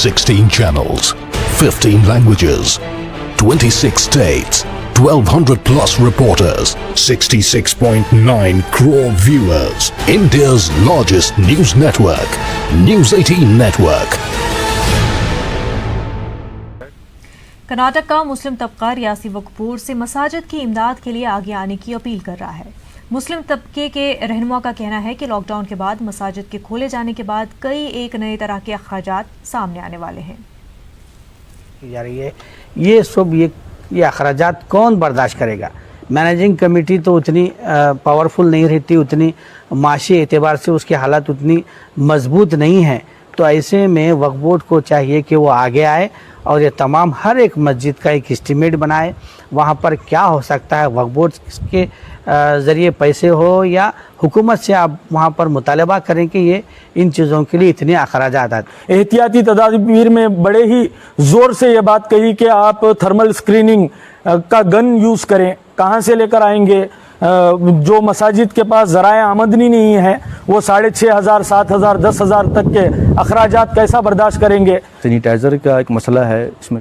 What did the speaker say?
16 channels, 15 languages, 26 states, 1200 plus reporters, 66.9 crore viewers. India's largest news network, News 18 Network. Karnataka का मुस्लिम तबका रियासी वक्फ board से मसाजिद की इमदाद के लिए आगे आने की अपील कर रहा है। मुस्लिम तबके के रहनुमा का कहना है कि लॉकडाउन के बाद मसाजिद के खोले जाने के बाद कई एक नए तरह के अखराजात सामने आने वाले हैं। जा रही है ये अखराजात कौन बर्दाश्त करेगा। मैनेजिंग कमेटी तो उतनी पावरफुल नहीं रहती, उतनी माशी एतबार से उसकी हालत उतनी मजबूत नहीं है। तो ऐसे में वक्फ बोर्ड को चाहिए कि वो आगे आए और ये तमाम हर एक मस्जिद का एक एस्टीमेट बनाए, वहाँ पर क्या हो सकता है, वक्फ बोर्ड के ज़रिए पैसे हो या हुकूमत से आप वहाँ पर मुतालबा करें कि ये इन चीज़ों के लिए इतने अखराजात आते। एहतियाती तदाबीर में बड़े ही ज़ोर से ये बात कही कि आप थर्मल स्क्रीनिंग का गन यूज़ करें। कहाँ से लेकर आएंगे? जो मसाजिद के पास ज़राए आमदनी नहीं है वो 6,500, 7,000, 10,000 तक के अखराजात कैसा बर्दाश्त करेंगे। सैनिटाइज़र का एक मसला है, इसमें